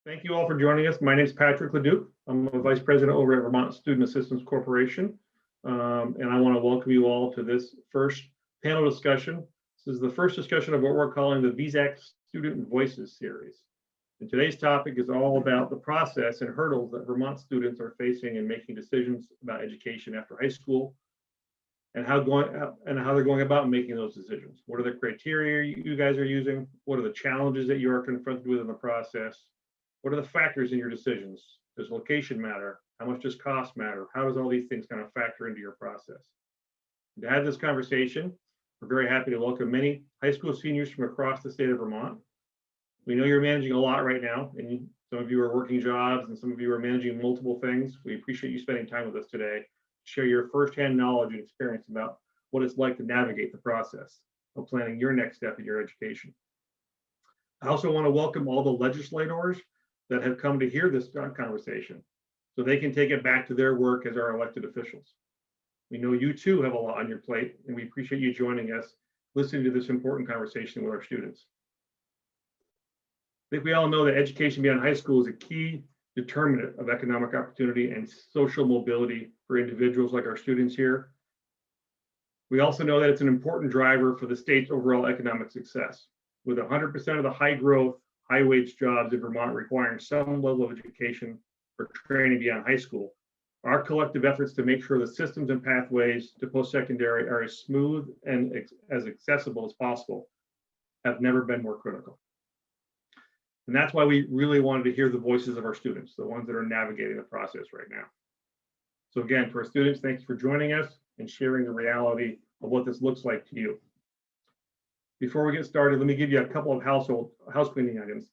Thank you all for joining us. My name is Patrick Leduc. I'm a Vice President over at Vermont Student Assistance Corporation. And I want to welcome you all to this first panel discussion. This is the first discussion of what we're calling the VSAC Student Voices Series. And today's topic is all about the process and hurdles that Vermont students are facing in making decisions about education after high school, and how they're going about making those decisions. What are the criteria you guys are using? What are the challenges that you are confronted with in the process? What are the factors in your decisions? Does location matter? How much does cost matter? How does all these things kind of factor into your process? And to have this conversation, we're very happy to welcome many high school seniors from across the state of Vermont. We know you're managing a lot right now, and some of you are working jobs and some of you are managing multiple things. We appreciate you spending time with us today. Share your firsthand knowledge and experience about what it's like to navigate the process of planning your next step in your education. I also want to welcome all the legislators that have come to hear this conversation so they can take it back to their work as our elected officials. We know you too have a lot on your plate, and we appreciate you joining us, listening to this important conversation with our students. I think we all know that education beyond high school is a key determinant of economic opportunity and social mobility for individuals like our students here. We also know that it's an important driver for the state's overall economic success. With 100% of the high growth, high wage jobs in Vermont requiring some level of education or training beyond high school, our collective efforts to make sure the systems and pathways to post-secondary are as smooth and as accessible as possible have never been more critical. And that's why we really wanted to hear the voices of our students, the ones that are navigating the process right now. So again, to our students, thanks for joining us and sharing the reality of what this looks like to you. Before we get started, let me give you a couple of house cleaning items.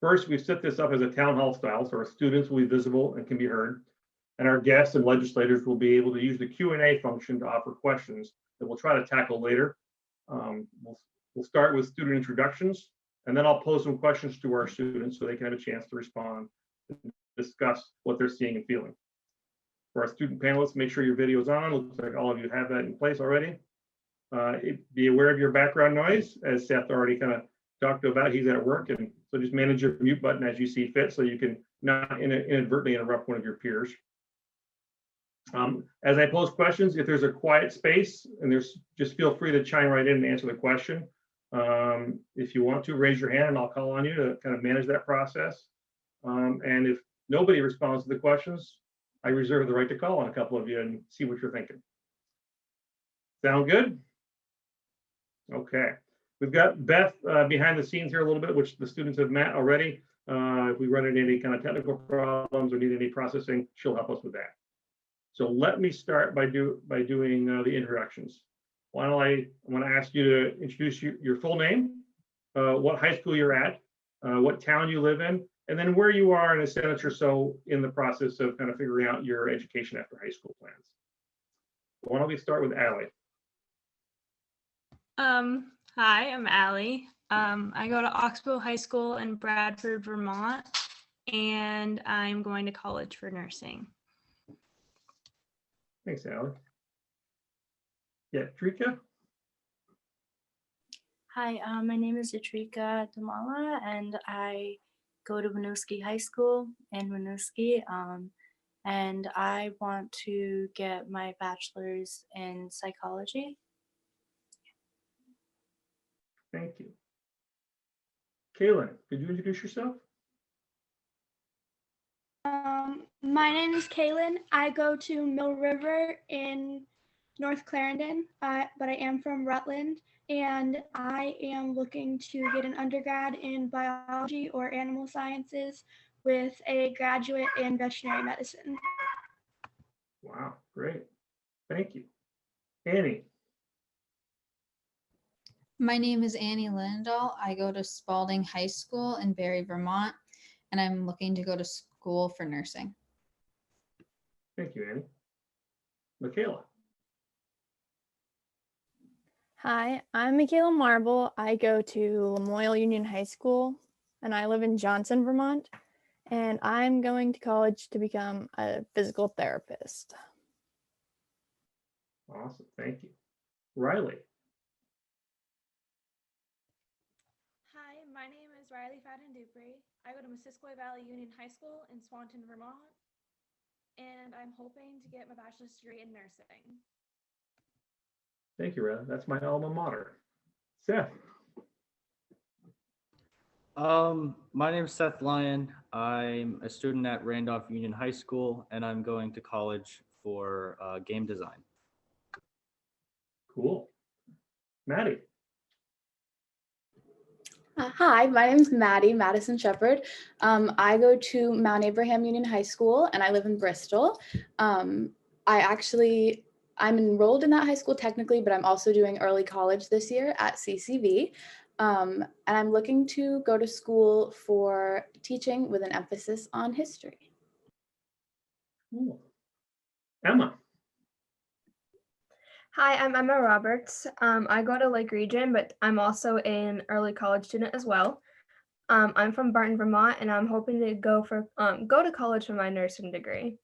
First, we've set this up as a town hall style, so our students will be visible and can be heard. And our guests and legislators will be able to use the Q&A function to offer questions that we'll try to tackle later. We'll start with student introductions, and then I'll pose some questions to our students so they can have a chance to respond and discuss what they're seeing and feeling. For our student panelists, make sure your video is on. Looks like all of you have that in place already. Be aware of your background noise, as Seth already kind of talked about. He's at work, and so just manage your mute button as you see fit so you can not inadvertently interrupt one of your peers. As I pose questions, if there's a quiet space and just feel free to chime right in and answer the question. If you want to, raise your hand and I'll call on you to kind of manage that process. And if nobody responds to the questions, I reserve the right to call on a couple of you and see what you're thinking. Sound good? Okay. We've got Beth behind the scenes here a little bit, which the students have met already. If we run into any kind of technical problems or need any processing, she'll help us with that. So let me start by doing the introductions. I want to ask you to introduce your full name, what high school you're at, what town you live in, and then where you are in a sentence or so in the process of kind of figuring out your education after high school plans. Why don't we start with Allie? Hi, I'm Allie. I go to Oxbow High School in Bradford, Vermont, and I'm going to college for nursing. Thanks, Allie. Yeah, Trika? Hi, my name is Atrika Damala, and I go to Winooski High School in Winooski, and I want to get my bachelor's in psychology. Thank you. Kaylin, could you introduce yourself? My name is Kaylin. I go to Mill River in North Clarendon, but I am from Rutland, and I am looking to get an undergrad in biology or animal sciences with a graduate in veterinary medicine. Wow, great. Thank you. Annie. My name is Annie Lindell. I go to Spalding High School in Barre, Vermont, and I'm looking to go to school for nursing. Thank you, Annie. Michaela. Hi, I'm Michaela Marble. I go to Lamoille Union High School, and I live in Johnson, Vermont, and I'm going to college to become a physical therapist. Awesome, thank you. Riley. Hi, my name is Riley Fadden Dupree. I go to Missisquoi Valley Union High School in Swanton, Vermont, and I'm hoping to get my bachelor's degree in nursing. Thank you, Rheta. That's my alma mater. Seth. My name is Seth Lyon. I'm a student at Randolph Union High School, and I'm going to college for game design. Cool. Maddie. Hi, my name is Maddie, Madison Shepherd. I go to Mount Abraham Union High School and I live in Bristol. I'm enrolled in that high school technically, but I'm also doing early college this year at CCV. And I'm looking to go to school for teaching with an emphasis on history. Cool. Emma. Hi, I'm Emma Roberts. I go to Lake Region, but I'm also an early college student as well. I'm from Barton, Vermont, and I'm hoping to go to college for my nursing degree.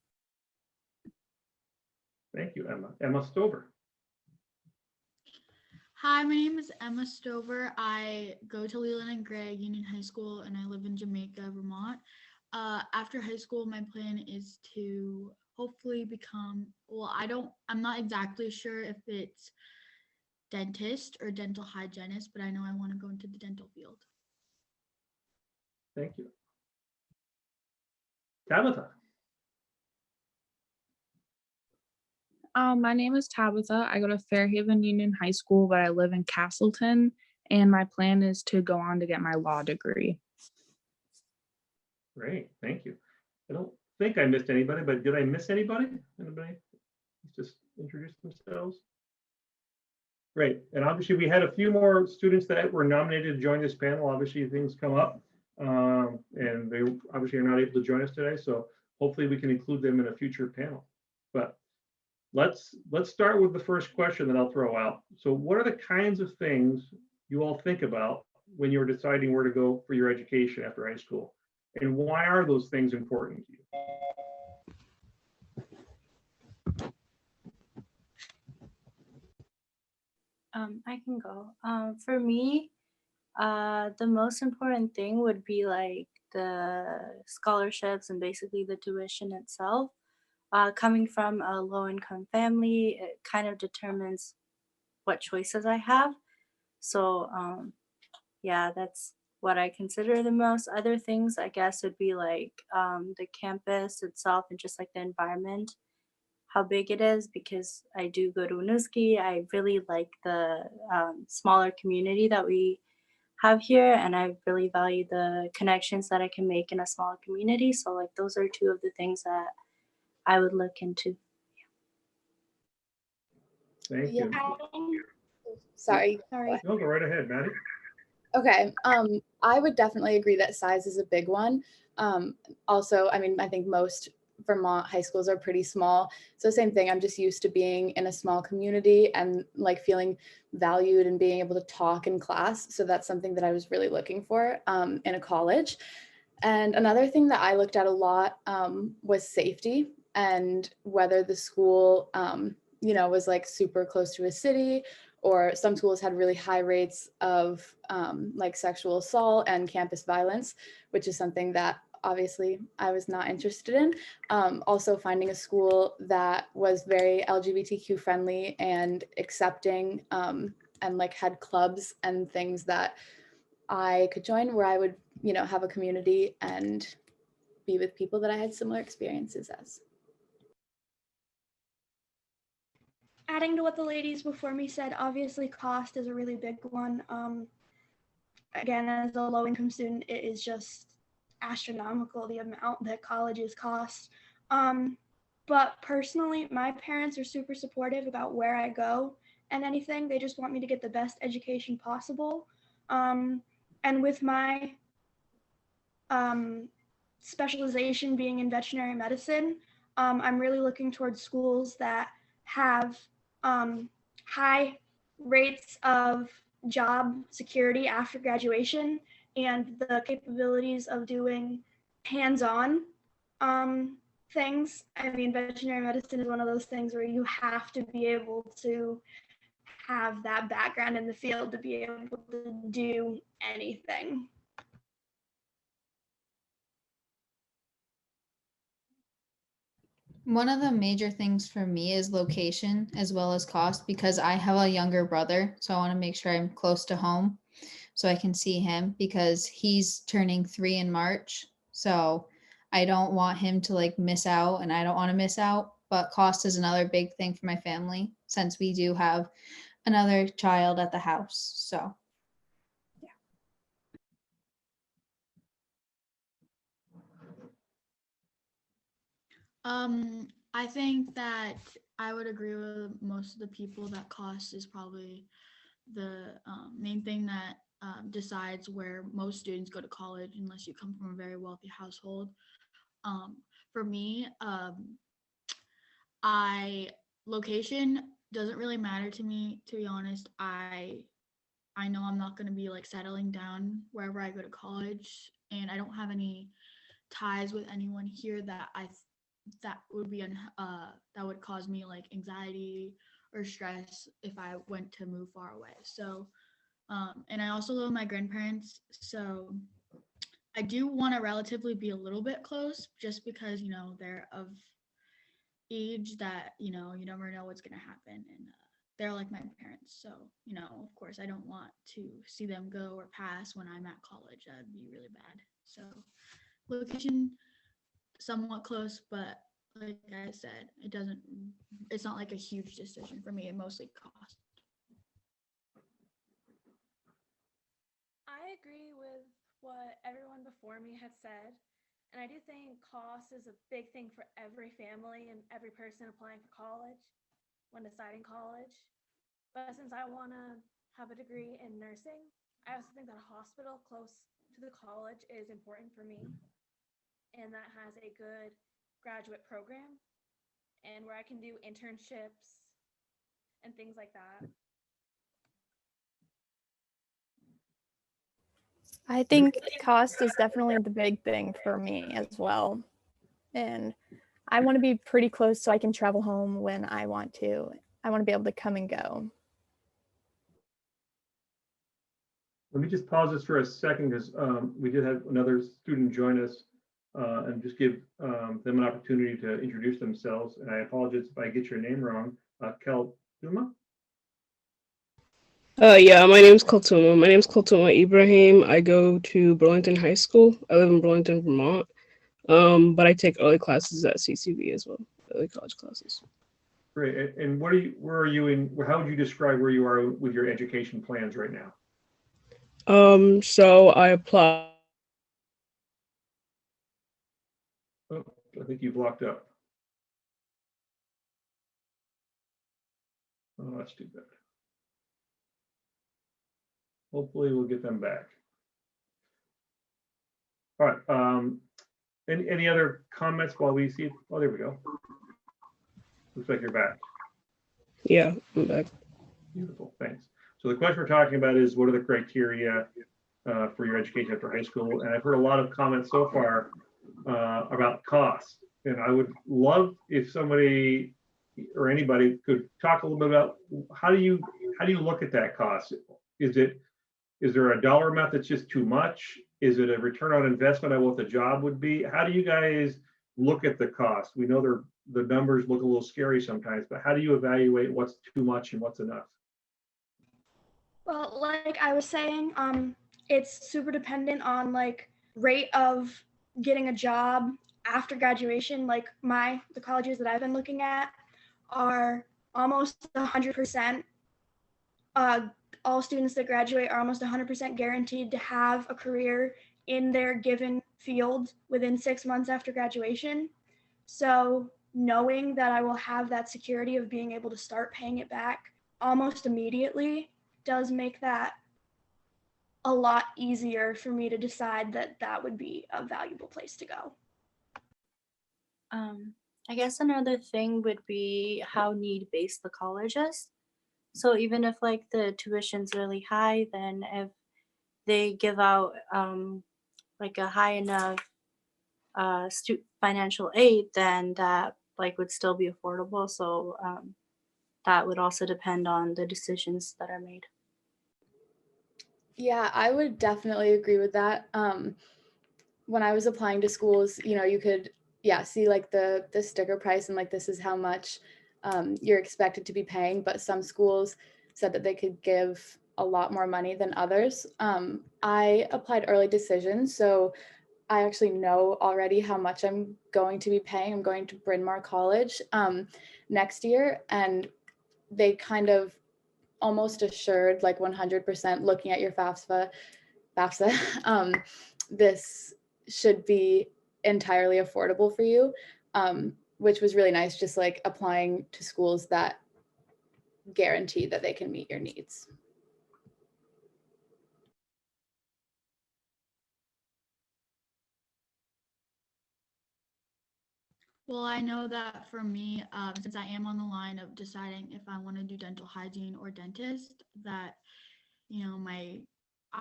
Thank you, Emma. Emma Stover. Hi, my name is Emma Stover. I go to Leland and Gray Union High School and I live in Jamaica, Vermont. After high school, my plan is to hopefully become, I'm not exactly sure if it's dentist or dental hygienist, but I know I want to go into the dental field. Thank you. Tabitha. My name is Tabitha. I go to Fairhaven Union High School, but I live in Castleton, and my plan is to go on to get my law degree. Great, thank you. I don't think I missed anybody, but did I miss anybody? Anybody just introduce themselves? Great, and obviously we had a few more students that were nominated to join this panel. Obviously things come up and they obviously are not able to join us today. So hopefully we can include them in a future panel. But let's start with the first question that I'll throw out. So what are the kinds of things you all think about when you're deciding where to go for your education after high school? And why are those things important to you? I can go. For me, the most important thing would be like the scholarships and basically the tuition itself. Coming from a low-income family, it kind of determines what choices I have. So yeah, that's what I consider the most. Other things, I guess, would be like the campus itself and just like the environment, how big it is, because I do go to Winooski. I really like the smaller community that we have here, and I really value the connections that I can make in a smaller community. So like those are two of the things that I would look into. Thank you. Sorry. No, go right ahead, Maddie. Okay. I would definitely agree that size is a big one. Also, I mean, I think most Vermont high schools are pretty small. So same thing, I'm just used to being in a small community and like feeling valued and being able to talk in class. So that's something that I was really looking for in a college. And another thing that I looked at a lot was safety and whether the school, was like super close to a city, or some schools had really high rates of like sexual assault and campus violence, which is something that obviously I was not interested in. Also finding a school that was very LGBTQ friendly and accepting and like had clubs and things that I could join where I would, have a community and be with people that I had similar experiences as. Adding to what the ladies before me said, obviously cost is a really big one. Again, as a low-income student, it is just astronomical the amount that colleges cost. But personally, my parents are super supportive about where I go and anything. They just want me to get the best education possible. And with my specialization being in veterinary medicine, I'm really looking towards schools that have high rates of job security after graduation and the capabilities of doing hands-on things. I mean, veterinary medicine is one of those things where you have to be able to have that background in the field to be able to do anything. One of the major things for me is location as well as cost because I have a younger brother. So I want to make sure I'm close to home so I can see him because he's turning 3 in March. So I don't want him to like miss out and I don't want to miss out. But cost is another big thing for my family since we do have another child at the house. So I think that I would agree with most of the people that cost is probably the main thing that decides where most students go to college unless you come from a very wealthy household. For me, location doesn't really matter to me, to be honest. I know I'm not going to be like settling down wherever I go to college, and I don't have any ties with anyone here that that would cause me like anxiety or stress if I went to move far away. So and I also live with my grandparents, so I do want to relatively be a little bit close just because, you know, they're of age that, you know, you never know what's going to happen. And they're like my parents. So, you know, of course, I don't want to see them go or pass when I'm at college. That'd be really bad. So, location somewhat close, but like I said, it's not like a huge decision for me. It mostly cost. I agree with what everyone before me has said. And I do think cost is a big thing for every family and every person applying for college when deciding college. But since I want to have a degree in nursing, I also think that a hospital close to the college is important for me and that has a good graduate program and where I can do internships and things like that. I think cost is definitely the big thing for me as well. And I want to be pretty close so I can travel home when I want to. I want to be able to come and go. Let me just pause this for a second because we did have another student join us and just give them an opportunity to introduce themselves. And I apologize if I get your name wrong. Keltuma? Yeah, my name's Colton Ibrahim. I go to Burlington High School. I live in Burlington, Vermont. But I take early classes at CCV as well, early college classes. Great. And where are you in, how would you describe where you are with your education plans right now? So I applied. Oh, I think you've locked up. Oh, that's too bad. Hopefully we'll get them back. All right. Any other comments while we see? Oh, there we go. Looks like you're back. Yeah, I'm back. Beautiful, thanks. So the question we're talking about is what are the criteria for your education after high school? And I've heard a lot of comments so far about cost. And I would love if somebody or anybody could talk a little bit about how do you look at that cost? Is there a dollar amount that's just too much? Is it a return on investment on what the job would be? How do you guys look at the cost? We know the numbers look a little scary sometimes, but how do you evaluate what's too much and what's enough? Well, like I was saying, it's super dependent on like rate of getting a job after graduation. Like the colleges that I've been looking at are almost 100%. All students that graduate are almost 100% guaranteed to have a career in their given field within 6 months after graduation. So knowing that I will have that security of being able to start paying it back almost immediately does make that a lot easier for me to decide that that would be a valuable place to go. I guess another thing would be how need-based the college is. So even if like the tuition's really high, then if they give out like a high enough financial aid, then that like would still be affordable. So that would also depend on the decisions that are made. Yeah, I would definitely agree with that. When I was applying to schools, you know, you could yeah, see like the sticker price and like this is how much you're expected to be paying, but some schools said that they could give a lot more money than others. I applied early decision, so I actually know already how much I'm going to be paying. I'm going to Bryn Mawr College next year, and they kind of almost assured, like 100%, looking at your FAFSA, this should be entirely affordable for you, which was really nice, just like applying to schools that guarantee that they can meet your needs. Well, I know that for me, since I am on the line of deciding if I want to do dental hygiene or dentist, that,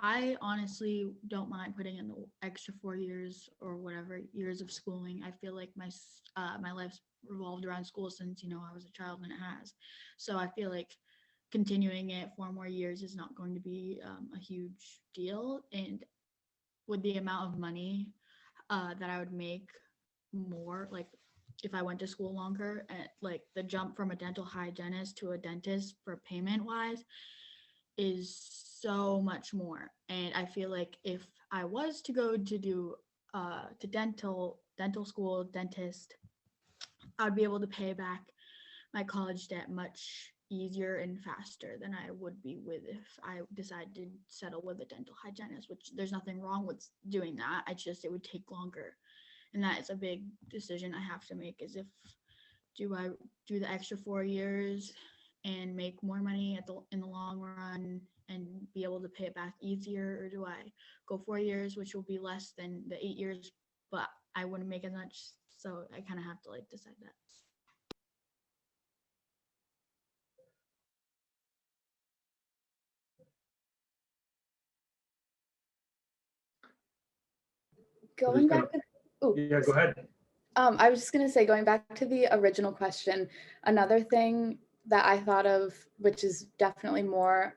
I honestly don't mind putting in the extra 4 years or whatever years of schooling. I feel like my life's revolved around school since, I was a child, and it has. So I feel like continuing it 4 more years is not going to be a huge deal. And with the amount of money that I would make more, like if I went to school longer, and like the jump from a dental hygienist to a dentist for payment wise is so much more. And I feel like if I was to go to do to dental school, dentist, I would be able to pay back my college debt much easier and faster than I would be with if I decided to settle with a dental hygienist, which there's nothing wrong with doing that. It would take longer. And that is a big decision I have to make, is if do I do the extra 4 years and make more money in the long run and be able to pay it back easier, or do I go 4 years, which will be less than the 8 years, but I wouldn't make as much. So I kind of have to like decide that. Going back to, Yeah, go ahead. I was just going to say, going back to the original question, another thing that I thought of, which is definitely more,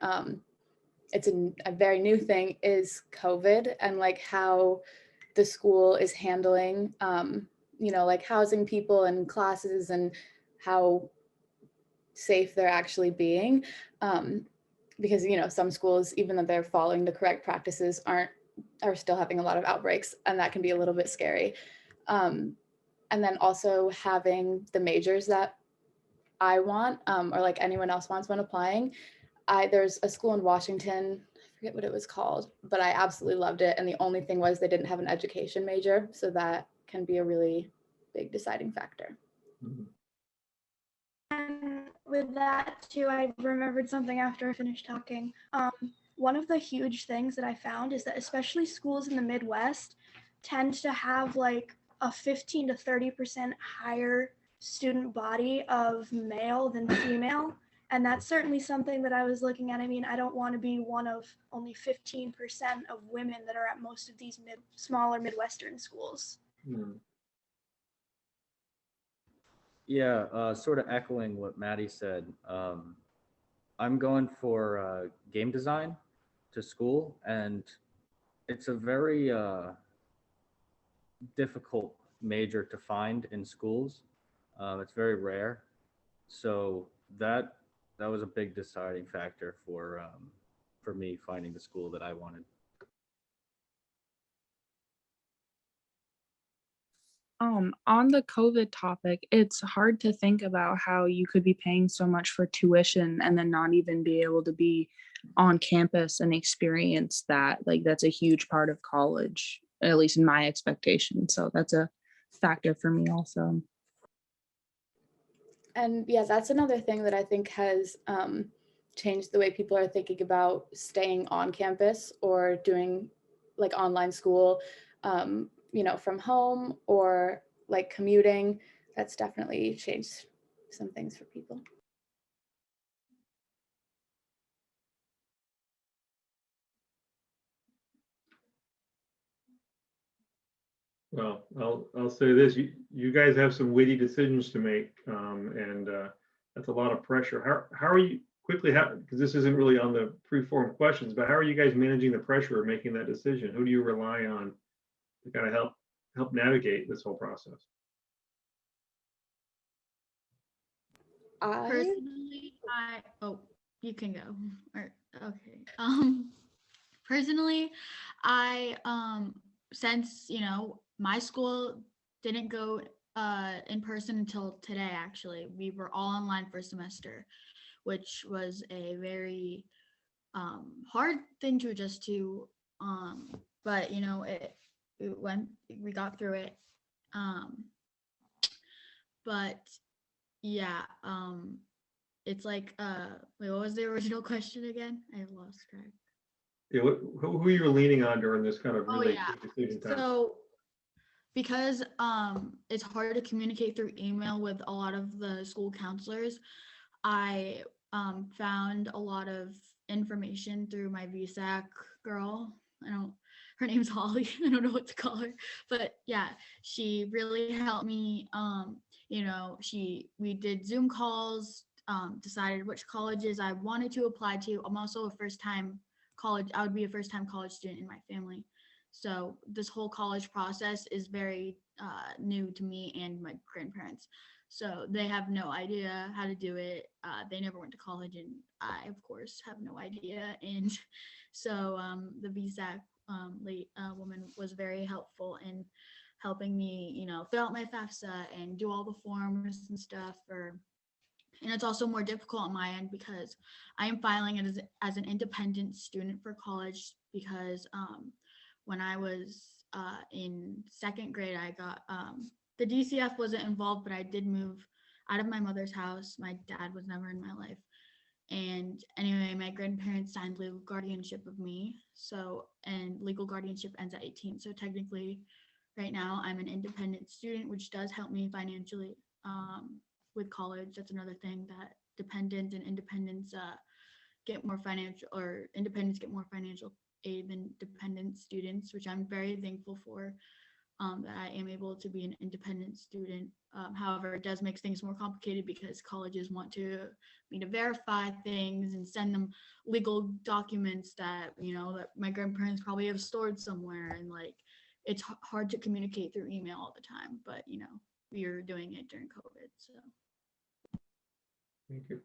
it's a very new thing, is COVID and like how the school is handling, like housing people and classes and how safe they're actually being. Because, some schools, even though they're following the correct practices, are still having a lot of outbreaks, and that can be a little bit scary. And then also having the majors that I want, or like anyone else wants when applying. There's a school in Washington, I forget what it was called, but I absolutely loved it. And the only thing was they didn't have an education major. So that can be a really big deciding factor. Mm-hmm. And with that too, I remembered something after I finished talking. One of the huge things that I found is that especially schools in the Midwest tend to have like a 15 to 30% higher student body of male than female. And that's certainly something that I was looking at. I mean, I don't want to be one of only 15% of women that are at most of these smaller Midwestern schools. Yeah, sort of echoing what Maddie said. I'm going for game design to school, and it's a very difficult major to find in schools. It's very rare. So that was a big deciding factor for me finding the school that I wanted. On the COVID topic, it's hard to think about how you could be paying so much for tuition and then not even be able to be on campus and experience that. Like, that's a huge part of college, at least in my expectation. So that's a factor for me also. And yeah, that's another thing that I think has changed the way people are thinking about staying on campus or doing like online school, from home, or like commuting. That's definitely changed some things for people. Well, I'll say this: you guys have some witty decisions to make, and that's a lot of pressure. How are you quickly? Because this isn't really on the pre-formed questions, but how are you guys managing the pressure of making that decision? Who do you rely on to kind of help navigate this whole process? Personally, you can go. Or okay. Personally, I since my school didn't go in person until today. Actually, we were all online for semester, which was a very hard thing to adjust to. But it went. We got through it. But yeah, it's like wait, what was the original question again? I lost track. Yeah, who you were leaning on during this kind of Oh really yeah. big decision time? So because it's hard to communicate through email with a lot of the school counselors, I found a lot of information through my VSAC girl. Her name's Holly. I don't know what to call her, but yeah, she really helped me. We did Zoom calls, decided which colleges I wanted to apply to. I'm also a first-time college. I would be a first-time college student in my family. So this whole college process is very new to me and my grandparents. So they have no idea how to do it. They never went to college, and I, of course, have no idea. And so the VSAC woman was very helpful in helping me, fill out my FAFSA and do all the forms and stuff. And it's also more difficult on my end because I am filing it as an independent student for college because when I was in second grade, I got the DCF wasn't involved, but I did move out of my mother's house. My dad was never in my life. And anyway, my grandparents signed legal guardianship of me. And legal guardianship ends at 18. So technically, right now, I'm an independent student, which does help me financially with college. That's another thing that dependent and independents get more financial, or independents get more financial aid than dependent students, which I'm very thankful for. That I am able to be an independent student. However, it does make things more complicated because colleges want me to verify things and send them legal documents that that my grandparents probably have stored somewhere, and it's hard to communicate through email all the time. But we are doing it during COVID, so. Thank you.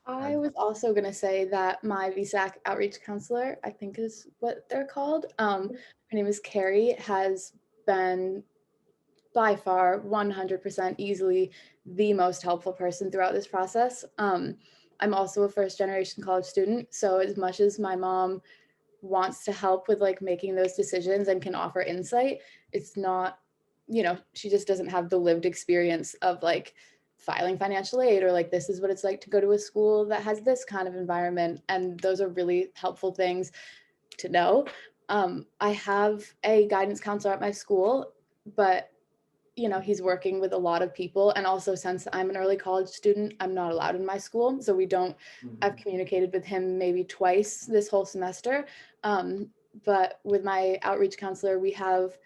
I was also going to say that my VSAC outreach counselor, I think is what they're called, her name is Carrie, has been by far 100% easily the most helpful person throughout this process. I'm also a first generation college student, so as much as my mom wants to help with making those decisions and can offer insight, it's not, she just doesn't have the lived experience of filing financial aid, or this is what it's like to go to a school that has this kind of environment. And those are really helpful things to know. I have a guidance counselor at my school, but he's working with a lot of people. And also, since I'm an early college student, I'm not allowed in my school. So I've communicated with him maybe twice this whole semester. But with my outreach counselor, we have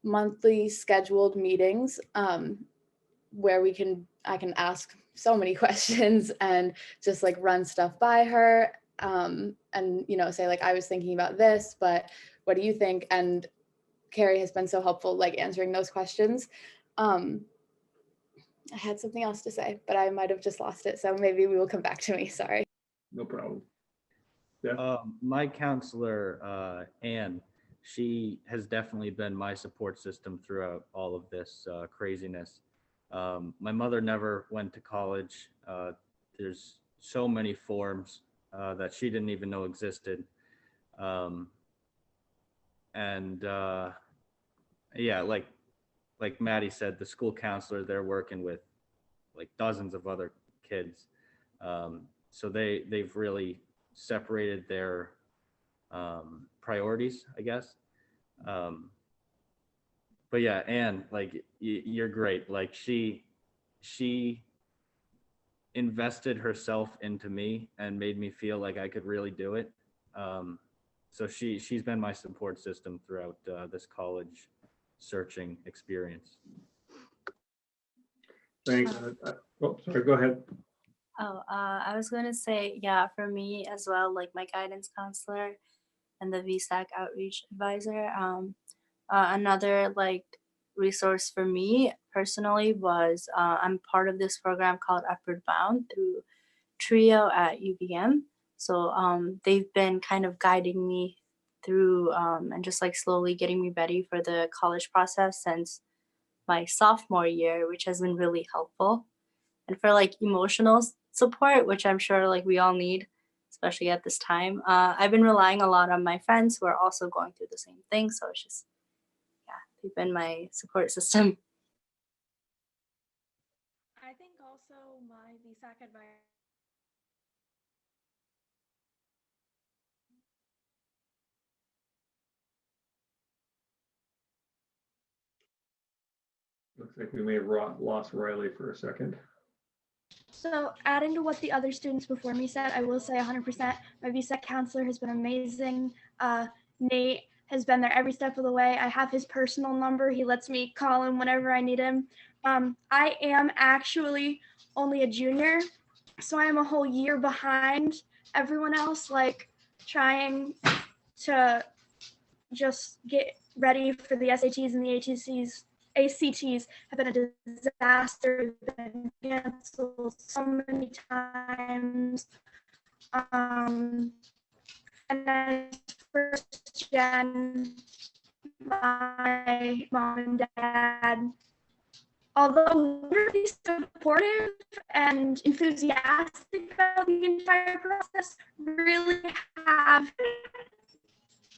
monthly scheduled meetings where I can ask so many questions and just run stuff by her, and say I was thinking about this, but what do you think? And Carrie has been so helpful answering those questions. I had something else to say, but I might have just lost it, so maybe we will come back to me. Sorry. No problem. Yeah. My counselor, Anne, she has definitely been my support system throughout all of this craziness. My mother never went to college. There's so many forms that she didn't even know existed. Yeah, like Maddie said, the school counselor, they're working with dozens of other kids. So they've really separated their priorities, I guess. But yeah, Anne, you're great. She invested herself into me and made me feel like I could really do it. So she's been my support system throughout this college searching experience. Thanks. Sorry, go ahead. I was going to say, yeah, for me as well, my guidance counselor and the VSAC outreach advisor. Another resource for me personally was I'm part of this program called Upward Bound through Trio at UVM. So they've been kind of guiding me through and just like slowly getting me ready for the college process since my sophomore year, which has been really helpful. And for like emotional support, which I'm sure like we all need, especially at this time, I've been relying a lot on my friends who are also going through the same thing. So it's just, yeah, they've been my support system. I think also my VSAC advisor. Looks like we may have lost Riley for a second. So adding to what the other students before me said, I will say 100%, my VSAC counselor has been amazing. Nate has been there every step of the way. I have his personal number. He lets me call him whenever I need him. I am actually only a junior, so I am a whole year behind everyone else, like trying to just get ready for the SATs and the ACTs have been a disaster, been canceled so many times. And then first gen, my mom and dad, although really supportive and enthusiastic about the entire process, really have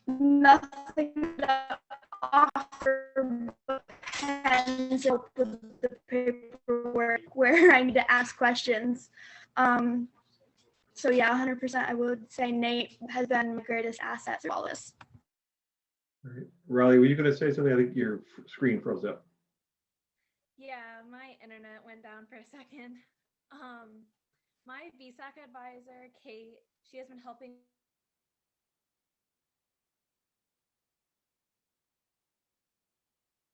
nothing to offer but pens with the paperwork where I need to ask questions. So yeah, 100% I would say Nate has been my greatest asset through all this. All right. Riley, were you going to say something? I think your screen froze up. Yeah, my internet went down for a second. My VSAC advisor, Kate, she has been helping.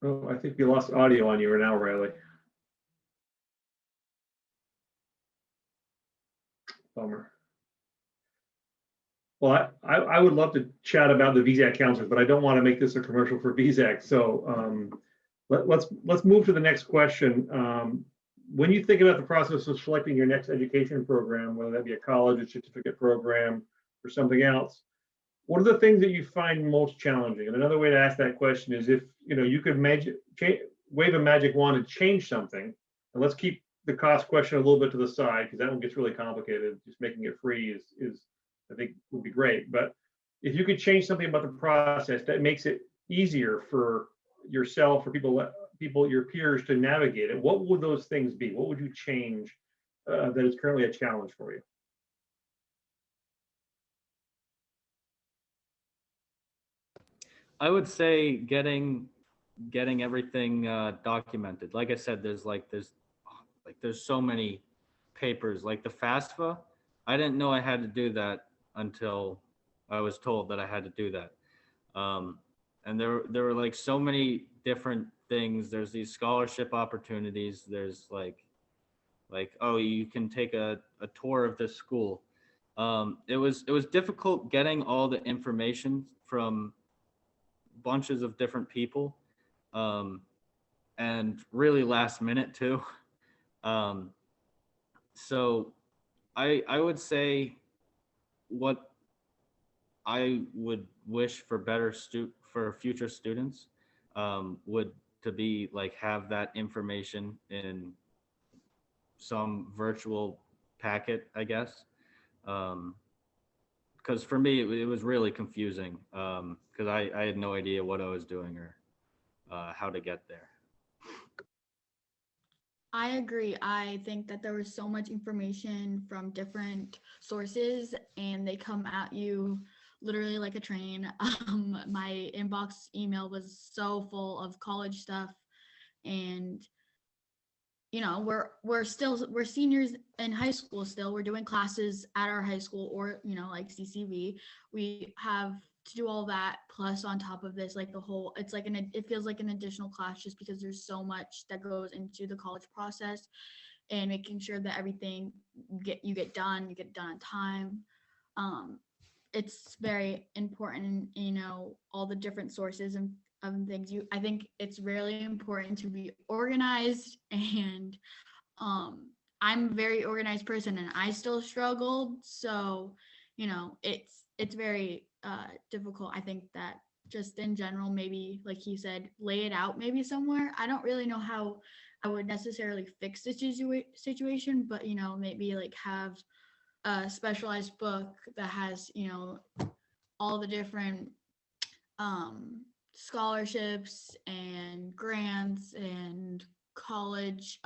Oh, I think we lost audio on you now, Riley. Bummer. Well, I would love to chat about the VSAC counselors, but I don't want to make this a commercial for VSAC. So let's move to the next question. When you think about the process of selecting your next education program, whether that be a college, a certificate program, or something else, what are the things that you find most challenging? And another way to ask that question is if you could wave a magic wand and change something, and let's keep the cost question a little bit to the side because that one gets really complicated. Just making it free is I think would be great. But if you could change something about the process that makes it easier for yourself or people, your peers to navigate it, what would those things be? What would you change that is currently a challenge for you? I would say getting everything documented. Like I said, there's so many papers. Like the FAFSA, I didn't know I had to do that until I was told that I had to do that. And there were like so many different things. There's these scholarship opportunities. There's like oh, you can take a tour of this school. It was difficult getting all the information from bunches of different people, and really last minute too. So I would say what I would wish for for future students would to be like have that information in some virtual packet, I guess. Because for me, it was really confusing because I had no idea what I was doing or how to get there. I agree. I think that there was so much information from different sources and they come at you literally like a train. My inbox email was so full of college stuff, and we're seniors in high school still. We're doing classes at our high school or like CCV. We have to do all that plus on top of this, like the whole, it's like it feels like an additional class just because there's so much that goes into the college process and making sure that everything you get done on time. It's very important, all the different sources and things. I think it's really important to be organized, and I'm a very organized person and I still struggled. So, it's very difficult. I think that just in general, maybe like he said, lay it out maybe somewhere. I don't really know how I would necessarily fix the situation, but maybe like have a specialized book that has, all the different scholarships and grants and college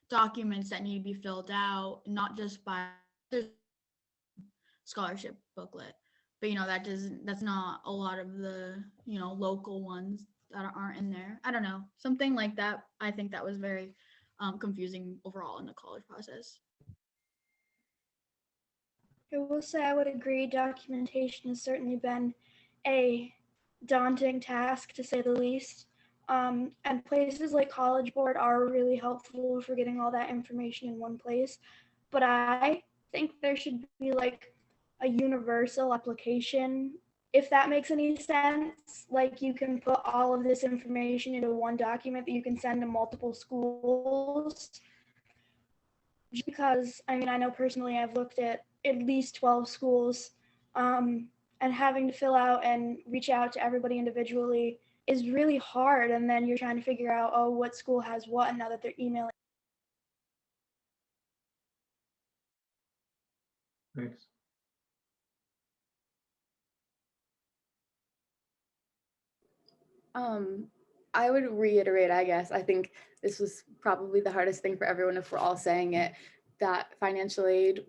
documents that need to be filled out, not just by the scholarship booklet, but that's not a lot of the local ones that aren't in there. I don't know, something like that. I think that was very confusing overall in the college process. I will say I would agree documentation has certainly been a daunting task to say the least. And places like College Board are really helpful for getting all that information in one place. But I think there should be like a universal application, if that makes any sense. Like you can put all of this information into one document that you can send to multiple schools. Just because, I mean, I know personally I've looked at least 12 schools, and having to fill out and reach out to everybody individually is really hard. And then you're trying to figure out, oh, what school has what, and now that they're emailing. Thanks. I would reiterate, I guess, I think this was probably the hardest thing for everyone if we're all saying it, that financial aid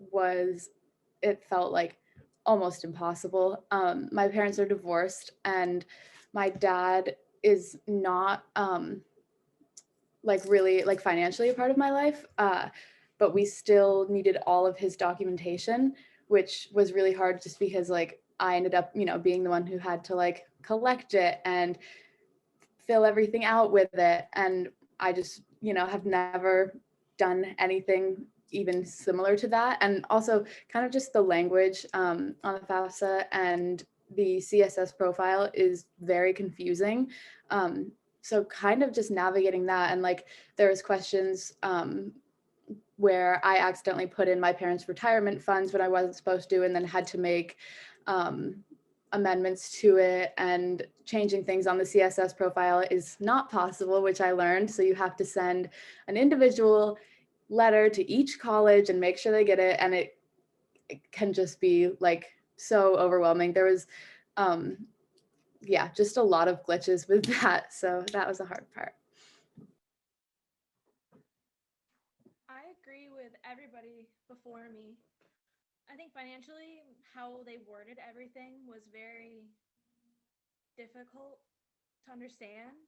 it felt like almost impossible. My parents are divorced and my dad is not like really like financially a part of my life, but we still needed all of his documentation, which was really hard just because like I ended up, being the one who had to like collect it and fill everything out with it. And I just, have never done anything even similar to that. And also kind of just the language on the FAFSA and the CSS profile is very confusing. So kind of just navigating that. And like there was questions where I accidentally put in my parents' retirement funds when I wasn't supposed to, and then had to make amendments to it, and changing things on the CSS profile is not possible, which I learned. So you have to send an individual letter to each college and make sure they get it. And it can just be like so overwhelming. There was, just a lot of glitches with that. So that was a hard part. I agree with everybody before me. I think financially, how they worded everything was very difficult to understand.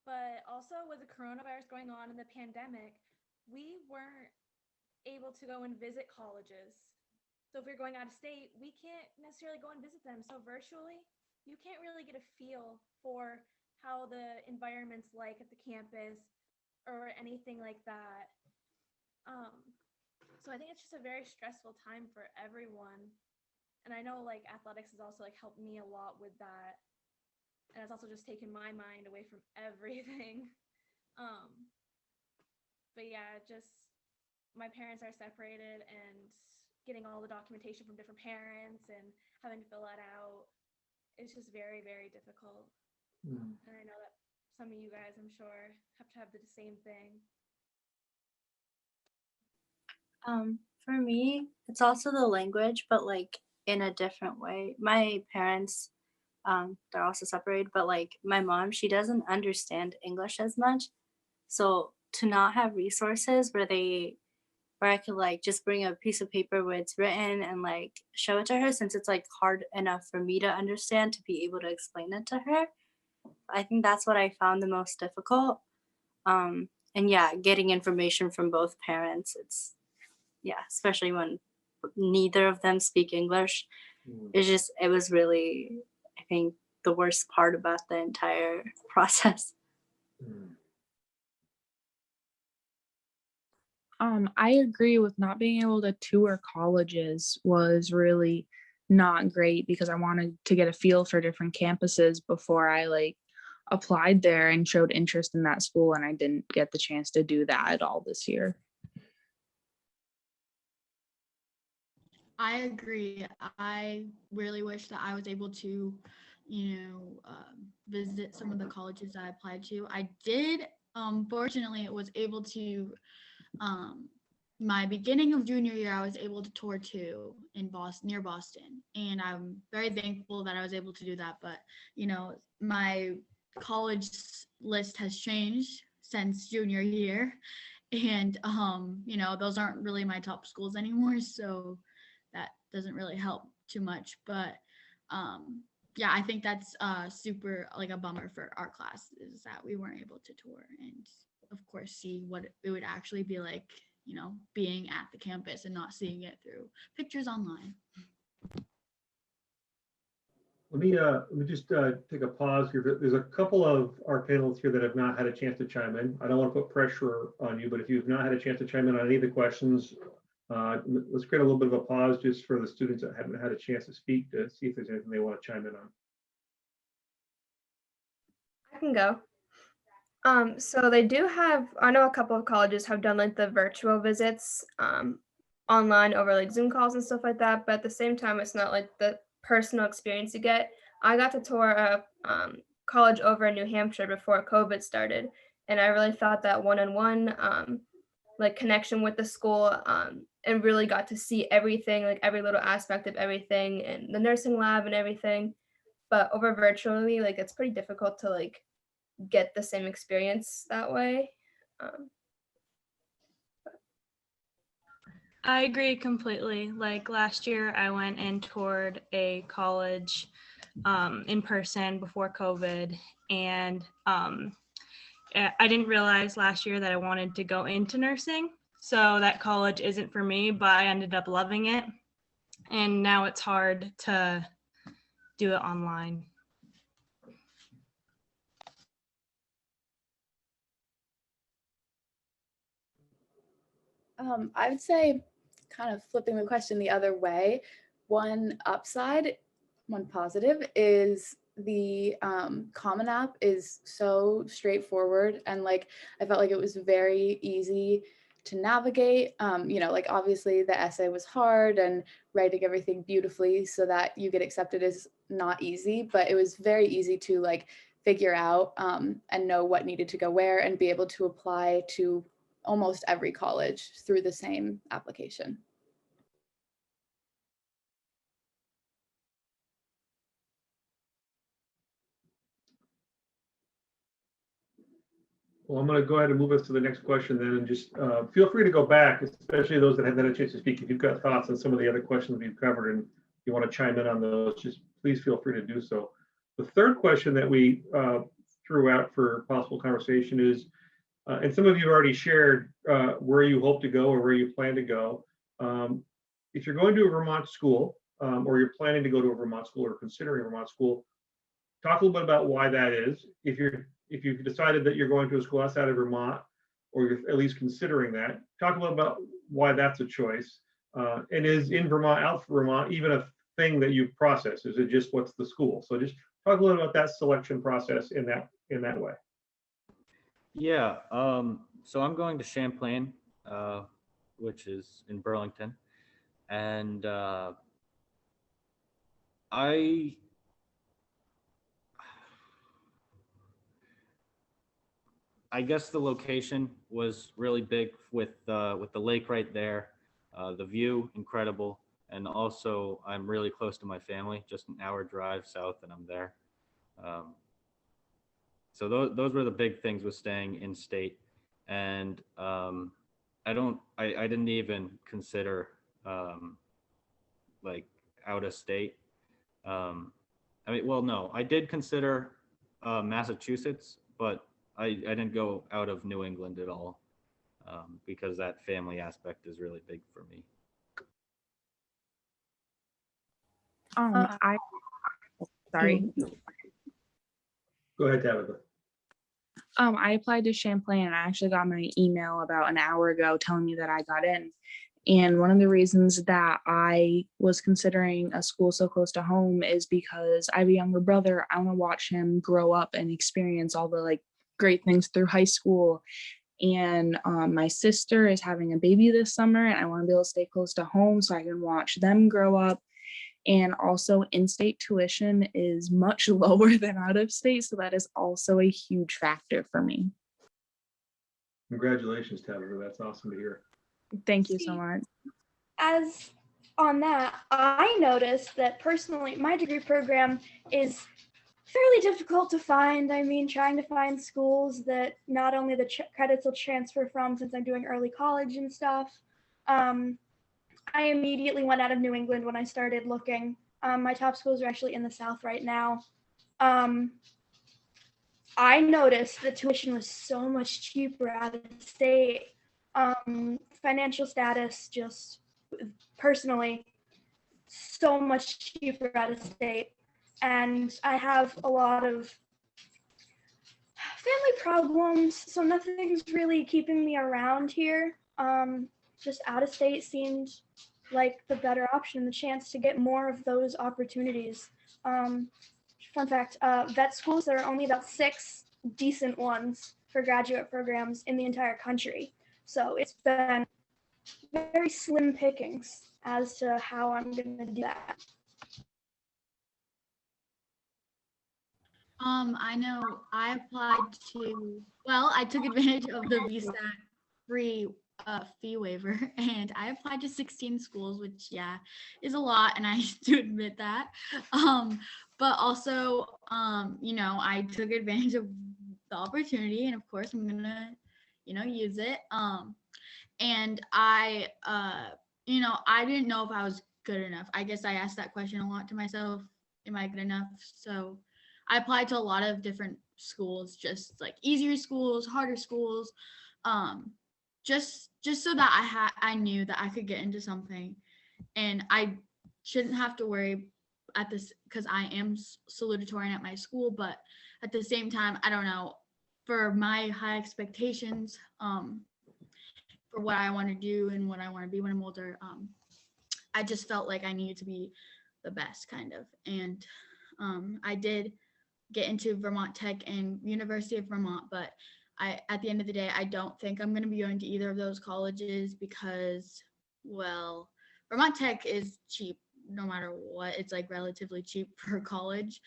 But also with the coronavirus going on and the pandemic, we weren't able to go and visit colleges. So if you're going out of state, we can't necessarily go and visit them. So virtually, you can't really get a feel for how the environment's like at the campus or anything like that. So I think it's just a very stressful time for everyone. And I know like athletics has also like helped me a lot with that. And it's also just taken my mind away from everything. But yeah, just my parents are separated, and getting all the documentation from different parents and having to fill that out, it's just very, very difficult. And I know that some of you guys, I'm sure, have to have the same thing. For me, it's also the language, but like in a different way. My parents, they're also separated, but like my mom, she doesn't understand English as much. So to not have resources where I could like just bring a piece of paper where it's written and like show it to her, since it's like hard enough for me to understand, to be able to explain it to her. I think that's what I found the most difficult. And yeah, getting information from both parents, especially when neither of them speak English. It was really, I think, the worst part about the entire process. I agree with not being able to tour colleges was really not great because I wanted to get a feel for different campuses before I like applied there and showed interest in that school, and I didn't get the chance to do that at all this year. I agree. I really wish that I was able to, visit some of the colleges that I applied to. I did. Fortunately, it was able to. My beginning of junior year, I was able to tour two in Boston, near Boston, and I'm very thankful that I was able to do that. But my college list has changed since junior year, and those aren't really my top schools anymore. So that doesn't really help too much, but yeah, I think that's super like a bummer for our class is that we weren't able to tour and of course see what it would actually be like, being at the campus and not seeing it through pictures online. Let me just take a pause here. There's a couple of our panelists here that have not had a chance to chime in. I don't want to put pressure on you, but if you've not had a chance to chime in on any of the questions, let's create a little bit of a pause just for the students that haven't had a chance to speak to see if there's anything they want to chime in on. I can go. So they do have, I know a couple of colleges have done like the virtual visits online over like Zoom calls and stuff like that, but at the same time, it's not like the personal experience you get. I got to tour a college over in New Hampshire before COVID started, and I really thought that one-on-one like connection with the school and really got to see everything, like every little aspect of everything and the nursing lab and everything. But over virtually, like it's pretty difficult to like get the same experience that way. I agree completely. Like last year, I went and toured a college in person before COVID, and I didn't realize last year that I wanted to go into nursing. So that college isn't for me, but I ended up loving it. And now it's hard to do it online. I would say, kind of flipping the question the other way, one upside, one positive is the Common App is so straightforward, and like I felt like it was very easy to navigate. Like obviously the essay was hard and writing everything beautifully so that you get accepted is not easy, but it was very easy to like figure out and know what needed to go where and be able to apply to almost every college through the same application. Well, I'm going to go ahead and move us to the next question then, and just feel free to go back, especially those that haven't had a chance to speak. If you've got thoughts on some of the other questions we've covered and you want to chime in on those, just please feel free to do so. The third question that we threw out for possible conversation is, and some of you have already shared where you hope to go or where you plan to go. If you're going to a Vermont school or you're planning to go to a Vermont school or considering a Vermont school, talk a little bit about why that is. If you've decided that you're going to a school outside of Vermont, or you're at least considering that, talk a little about why that's a choice. And is in Vermont, out for Vermont, even a thing that you process? Is it just what's the school? So just talk a little about that selection process in that way. Yeah, so I'm going to Champlain, which is in Burlington, and I guess the location was really big with the lake right there, the view incredible, and also I'm really close to my family, just an hour drive south, and I'm there. So those were the big things with staying in state, and I didn't even consider like out of state. No, I did consider Massachusetts, but I didn't go out of New England at all because that family aspect is really big for me. Sorry. Go ahead, Tabitha. I applied to Champlain and I actually got my email about an hour ago telling me that I got in. And one of the reasons that I was considering a school so close to home is because I have a younger brother. I want to watch him grow up and experience all the like great things through high school. And my sister is having a baby this summer, and I want to be able to stay close to home so I can watch them grow up. And also, in-state tuition is much lower than out of state, so that is also a huge factor for me. Congratulations, Tabitha. That's awesome to hear. Thank you so much. As on that, I noticed that personally, my degree program is fairly difficult to find. I mean, trying to find schools that not only the credits will transfer from, since I'm doing early college and stuff. I immediately went out of New England when I started looking. My top schools are actually in the South right now. I noticed the tuition was so much cheaper out of state. Financial status, just personally, so much cheaper out of state. And I have a lot of family problems, so nothing's really keeping me around here. Just out of state seemed like the better option, the chance to get more of those opportunities. Fun fact, vet schools, there are only about 6 decent ones for graduate programs in the entire country. So it's been very slim pickings as to how I'm going to do that. I know I applied to, well, I took advantage of the VSAC free fee waiver, and I applied to 16 schools, which is a lot, and I do admit that. But also, I took advantage of the opportunity, and of course I'm gonna, use it. And I didn't know if I was good enough. I guess I asked that question a lot to myself. Am I good enough? So I applied to a lot of different schools, just like easier schools, harder schools, just so that I knew that I could get into something, and I shouldn't have to worry at this, because I am salutatorian at my school. But at the same time, I don't know, for my high expectations, for what I want to do and what I want to be when I'm older, I just felt like I needed to be the best, kind of. And I did get into Vermont Tech and University of Vermont, but at the end of the day, I don't think I'm going to be going to either of those colleges because, well, Vermont Tech is cheap no matter what. It's like relatively cheap for college.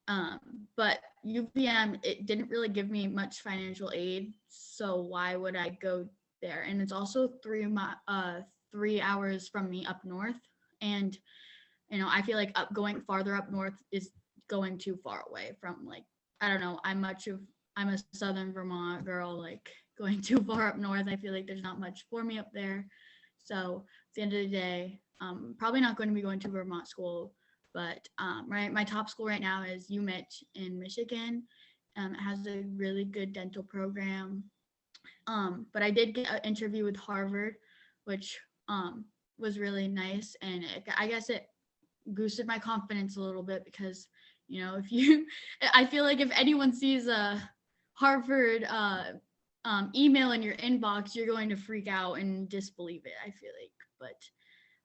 But UVM, it didn't really give me much financial aid, so why would I go there? And it's also 3 hours from me up north, and I feel like going farther up north is going too far away from, like, I don't know, I'm a Southern Vermont girl, like going too far up north, I feel like there's not much for me up there. So at the end of the day, probably not going to be going to Vermont school, but my top school right now is UMich in Michigan. It has a really good dental program. But I did get an interview with Harvard, which was really nice, and I guess it boosted my confidence a little bit because, I feel like if anyone sees a Harvard email in your inbox, you're going to freak out and disbelieve it, I feel like. But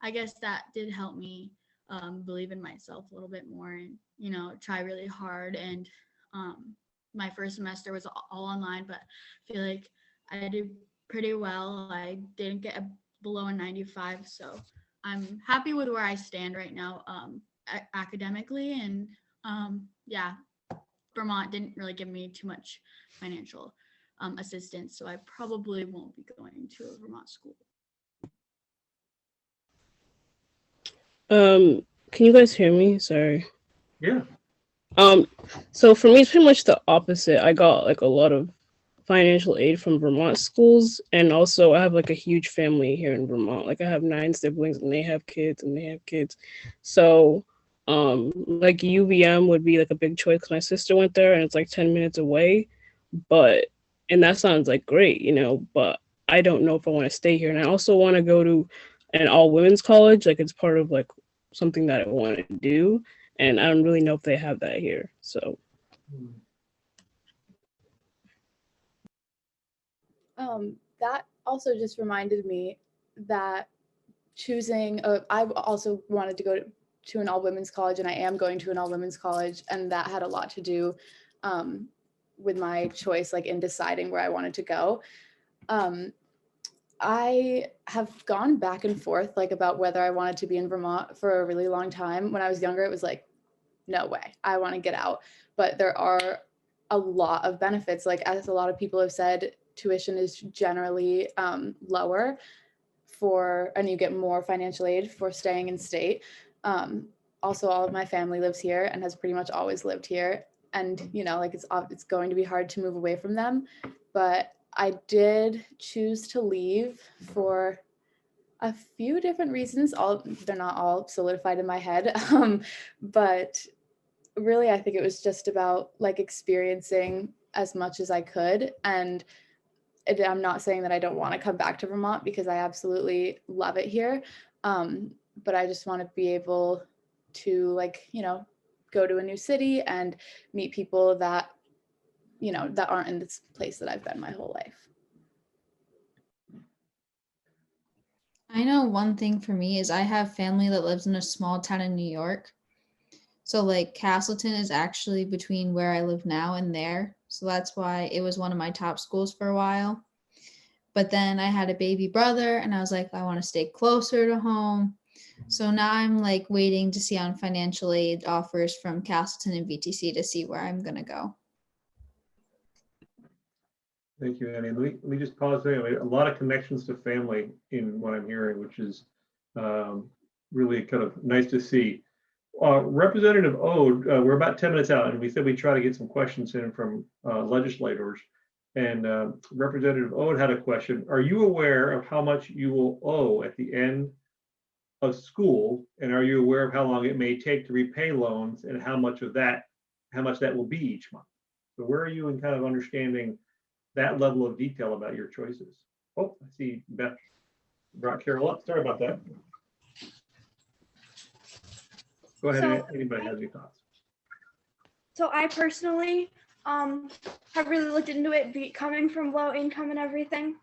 I guess that did help me believe in myself a little bit more and, try really hard. And my first semester was all online, but I feel like I did pretty well. I didn't get below a 95, so I'm happy with where I stand right now academically. And Vermont didn't really give me too much financial assistance, so I probably won't be going to a Vermont school. Can you guys hear me? Sorry. Yeah. So for me, it's pretty much the opposite. I got like a lot of financial aid from Vermont schools, and also I have like a huge family here in Vermont. Like I have 9 siblings, and they have kids, So like UVM would be like a big choice because my sister went there and it's like 10 minutes away, and that sounds like great, but I don't know if I want to stay here. And I also want to go to an all women's college, like it's part of like something that I want to do, and I don't really know if they have that here. So that also just reminded me that choosing, I also wanted to go to an all-women's college, and I am going to an all-women's college, and that had a lot to do with my choice, like in deciding where I wanted to go. I have gone back and forth like about whether I wanted to be in Vermont for a really long time. When I was younger, it was like, no way, I want to get out. But there are a lot of benefits. Like, as a lot of people have said, tuition is generally lower and you get more financial aid for staying in state. Also, all of my family lives here and has pretty much always lived here. And, you know, like it's going to be hard to move away from them. But I did choose to leave for a few different reasons. They're not all solidified in my head. But really, I think it was just about like experiencing as much as I could. And I'm not saying that I don't want to come back to Vermont, because I absolutely love it here. But I just want to be able to, like, you know, go to a new city and meet people that, you know, that aren't in this place that I've been my whole life. I know one thing for me is I have family that lives in a small town in New York. So like Castleton is actually between where I live now and there. So that's why it was one of my top schools for a while. But then I had a baby brother and I was like, I want to stay closer to home. So now I'm like waiting to see on financial aid offers from Castleton and VTC to see where I'm going to go. Thank you, Annie. Let me just pause there. A lot of connections to family in what I'm hearing, which is really kind of nice to see. Representative Ode, we're about 10 minutes out, and we said we'd try to get some questions in from legislators. And Representative Ode had a question. Are you aware of how much you will owe at the end of school? And are you aware of how long it may take to repay loans, and how much that will be each month? So where are you in kind of understanding that level of detail about your choices? Oh, I see Beth brought Carol up. Sorry about that. Go ahead. So, anybody has any thoughts? So I personally have really looked into it, coming from low income and everything.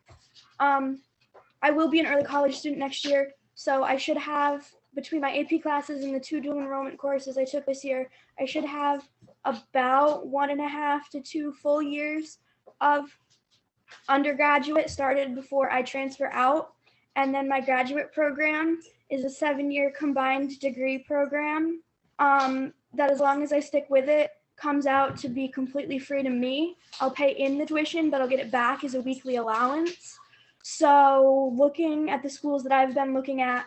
I will be an early college student next year, so I should have, between my AP classes and the 2 dual enrollment courses I took this year, I should have about 1.5 to 2 full years of undergraduate started before I transfer out. And then my graduate program is a 7-year combined degree program that, as long as I stick with it, comes out to be completely free to me. I'll pay in the tuition, but I'll get it back as a weekly allowance. So looking at the schools that I've been looking at,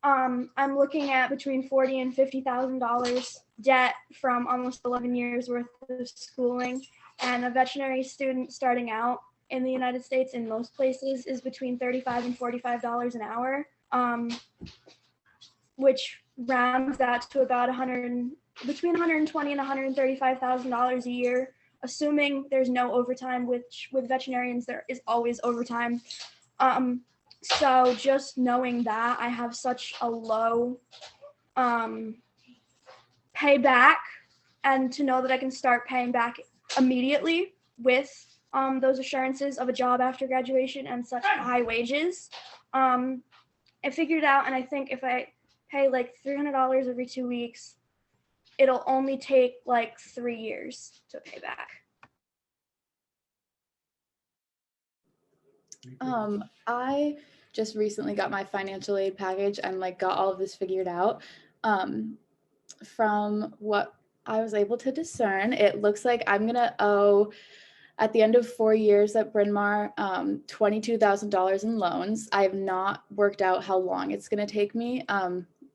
I'm looking at between $40,000 and $50,000 debt from almost 11 years worth of schooling. And a veterinary student starting out in the United States in most places is between $35 and $45 an hour, which rounds that to about between $120,000 and $135,000 a year, assuming there's no overtime, which with veterinarians there is always overtime. So just knowing that I have such a low payback, and to know that I can start paying back immediately with those assurances of a job after graduation and such high wages, I figured it out, and I think if I pay like $300 every 2 weeks, it'll only take like 3 years to pay back. I just recently got my financial aid package and like got all of this figured out. From what I was able to discern, it looks like I'm gonna owe, at the end of 4 years at Bryn Mawr, $22,000 in loans. I have not worked out how long it's gonna take me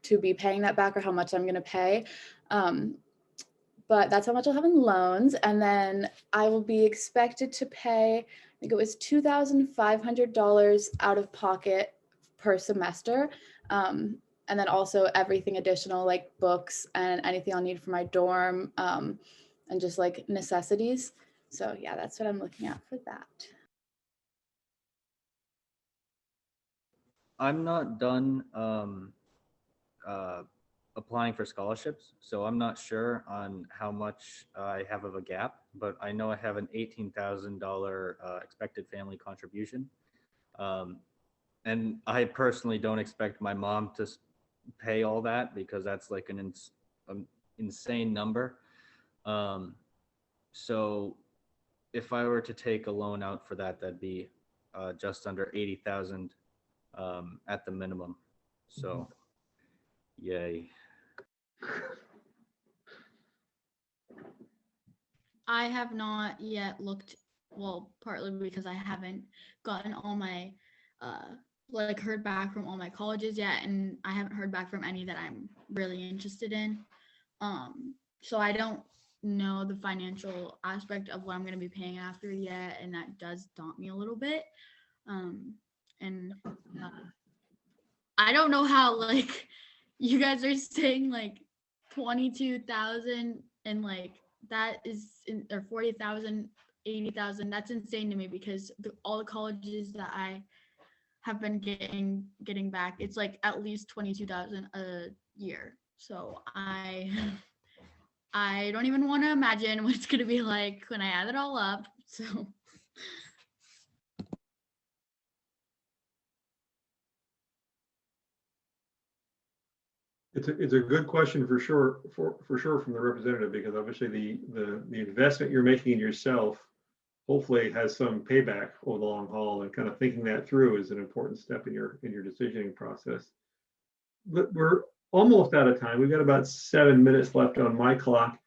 to be paying that back, or how much I'm gonna pay. But that's how much I'll have in loans. And then I will be expected to pay, I think it was $2,500 out of pocket per semester. And then also everything additional, like books and anything I'll need for my dorm, and just like necessities. So yeah, that's what I'm looking at for that. I'm not done applying for scholarships, so I'm not sure on how much I have of a gap, but I know I have an $18,000 expected family contribution. And and I personally don't expect my mom to pay all that because that's like an insane number. So if I were to take a loan out for that, that'd be just under 80,000 at the minimum. So, yay. I have not yet looked, well, partly because I haven't gotten all my, like heard back from all my colleges yet, and I haven't heard back from any that I'm really interested in. So I don't know the financial aspect of what I'm going to be paying after yet, and that does daunt me a little bit. And I don't know how, like, you guys are saying like 22,000 and like that is or 40,000, 80,000. That's insane to me because all the colleges that I have been getting back, it's like at least 22,000 a year. So I don't even want to imagine what it's going to be like when I add it all up. So It's a good question for sure, for sure from the representative, because obviously the investment you're making in yourself hopefully has some payback over the long haul, and kind of thinking that through is an important step in your decisioning process. But we're almost out of time. We've got about 7 minutes left on my clock.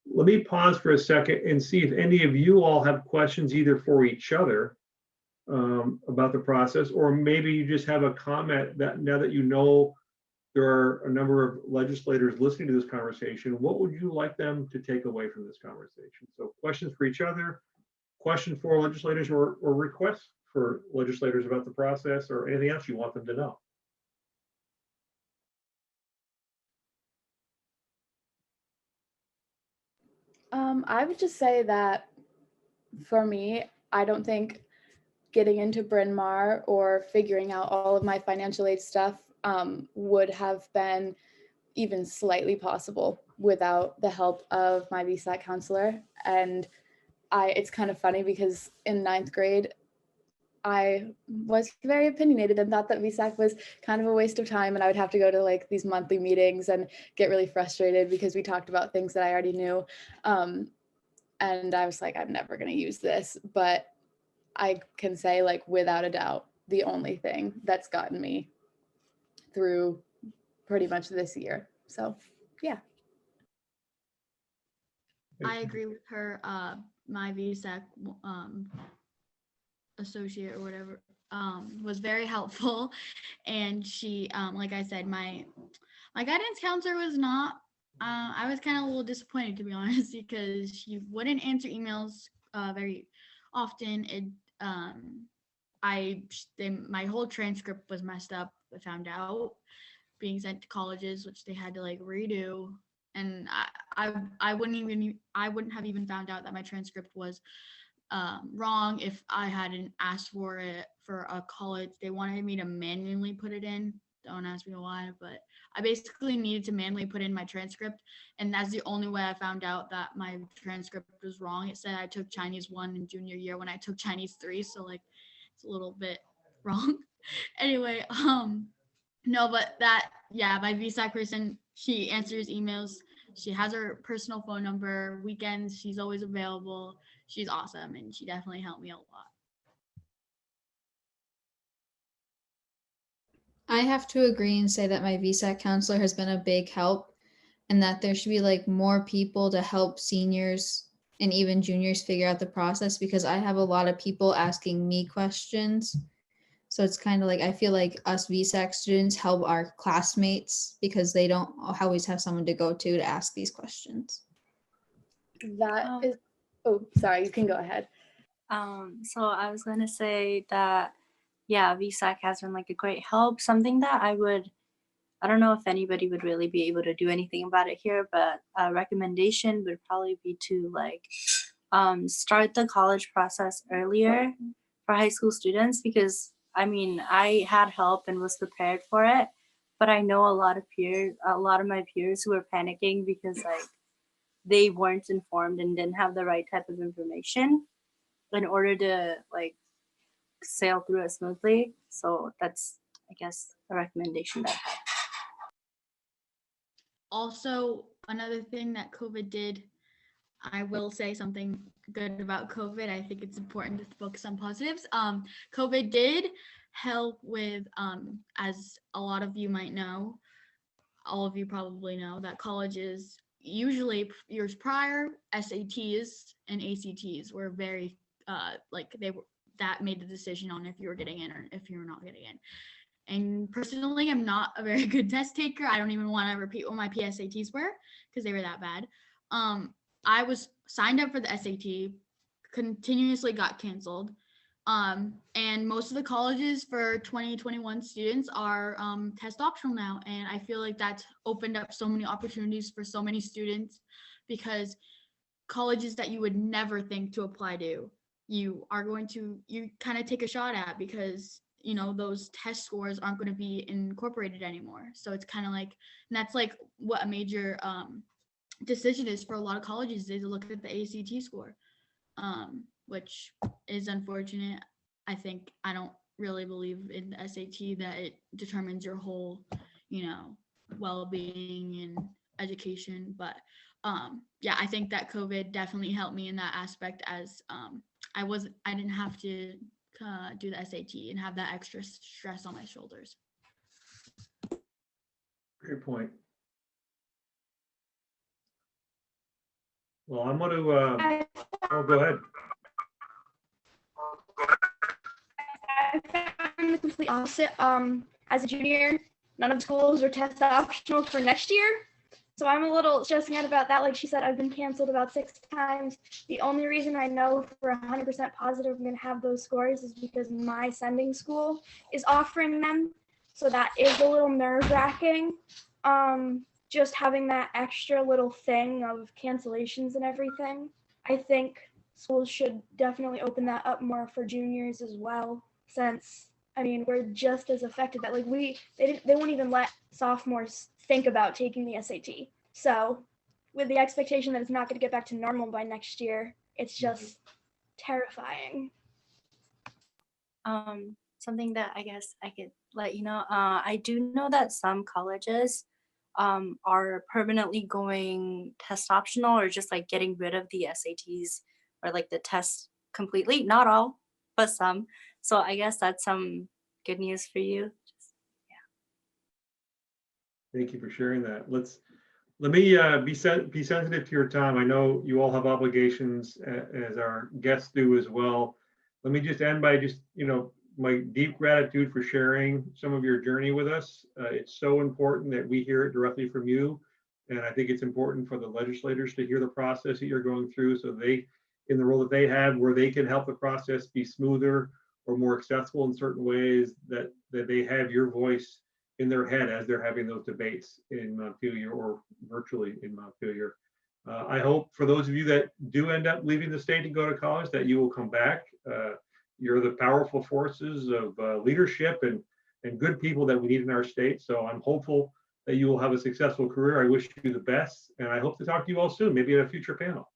Let me pause for a second and see if any of you all have questions either for each other about the process, or maybe you just have a comment that now that you know there are a number of legislators listening to this conversation, what would you like them to take away from this conversation? So questions for each other, questions for legislators, or requests for legislators about the process, or anything else you want them to know. I would just say that for me, I don't think getting into Bryn Mawr or figuring out all of my financial aid stuff would have been even slightly possible without the help of my VSAC counselor. And it's kind of funny because in 9th grade, I was very opinionated and thought that VSAC was kind of a waste of time, and I would have to go to like these monthly meetings and get really frustrated because we talked about things that I already knew. And I was like, I'm never going to use this. But I can say, like, without a doubt, the only thing that's gotten me through pretty much this year. So, yeah. I agree with her. My VSAC associate or whatever was very helpful, and she, like I said, my guidance counselor was not. I was kind of a little disappointed, to be honest, because she wouldn't answer emails very often. My whole transcript was messed up. I found out, being sent to colleges, which they had to like redo, and I wouldn't have even found out that my transcript was wrong if I hadn't asked for it for a college. They wanted me to manually put it in. Don't ask me why, but I basically needed to manually put in my transcript, and that's the only way I found out that my transcript was wrong. It said I took Chinese 1 in junior year when I took Chinese 3, so like it's a little bit wrong. Anyway, no, but my VSAC person, she answers emails. She has her personal phone number. Weekends, she's always available. She's awesome, and she definitely helped me a lot. I have to agree and say that my VSAC counselor has been a big help, and that there should be like more people to help seniors and even juniors figure out the process, because I have a lot of people asking me questions. So it's kind of like, I feel like us VSAC students help our classmates because they don't always have someone to go to ask these questions. That is, oh, sorry, you can go ahead. So I was going to say that, yeah, VSAC has been like a great help. Something that I don't know if anybody would really be able to do anything about it here, but a recommendation would probably be to like start the college process earlier for high school students, because I mean, I had help and was prepared for it, but I know a lot of my peers who were panicking because like they weren't informed and didn't have the right type of information in order to like sail through it smoothly. So that's, I guess, a recommendation that I have. Also, another thing that COVID did, I will say something good about COVID. I think it's important to focus on positives. COVID did help with, as a lot of you might know, all of you probably know, that colleges usually years prior, SATs and ACTs were very like they were, that made the decision on if you were getting in or if you were not getting in. And personally, I'm not a very good test taker. I don't even want to repeat what my PSATs were because they were that bad. I was signed up for the SAT, continuously got canceled. And most of the colleges for 2021 students are test optional now. And I feel like that's opened up so many opportunities for so many students, because colleges that you would never think to apply to, you kind of take a shot at, because you know those test scores aren't going to be incorporated anymore. So it's kind of like, and that's like what a major decision is for a lot of colleges, they look at the ACT score, which is unfortunate. I don't really believe in the SAT that it determines your whole, you know, well-being and education. But yeah, I think that COVID definitely helped me in that aspect, as I didn't have to do the SAT and have that extra stress on my shoulders. Great point. Well, I'm going to, oh, go ahead. I found the complete opposite. As a junior, none of the schools are test optional for next year. So I'm a little stressing out about that. Like she said, I've been canceled about 6 times. The only reason I know for 100% positive I'm going to have those scores is because my sending school is offering them. So that is a little nerve-wracking. Just having that extra little thing of cancellations and everything. I think schools should definitely open that up more for juniors as well, since I mean we're just as affected. That like they won't even let sophomores think about taking the SAT. So with the expectation that it's not going to get back to normal by next year, it's just terrifying. Something that I guess I could let you know, I do know that some colleges are permanently going test optional, or just like getting rid of the SATs or like the tests completely. Not all, but some. So I guess that's some good news for you. Thank you for sharing that. Let me be sensitive to your time. I know you all have obligations, as our guests do as well. Let me just end by just, you know, my deep gratitude for sharing some of your journey with us. It's so important that we hear it directly from you. And I think it's important for the legislators to hear the process that you're going through, so they, in the role that they have, where they can help the process be smoother or more accessible in certain ways, that they have your voice in their head as they're having those debates in Montpelier or virtually in Montpelier. I hope for those of you that do end up leaving the state to go to college, that you will come back. You're the powerful forces of leadership and good people that we need in our state. So I'm hopeful that you will have a successful career. I wish you the best, and I hope to talk to you all soon, maybe at a future panel.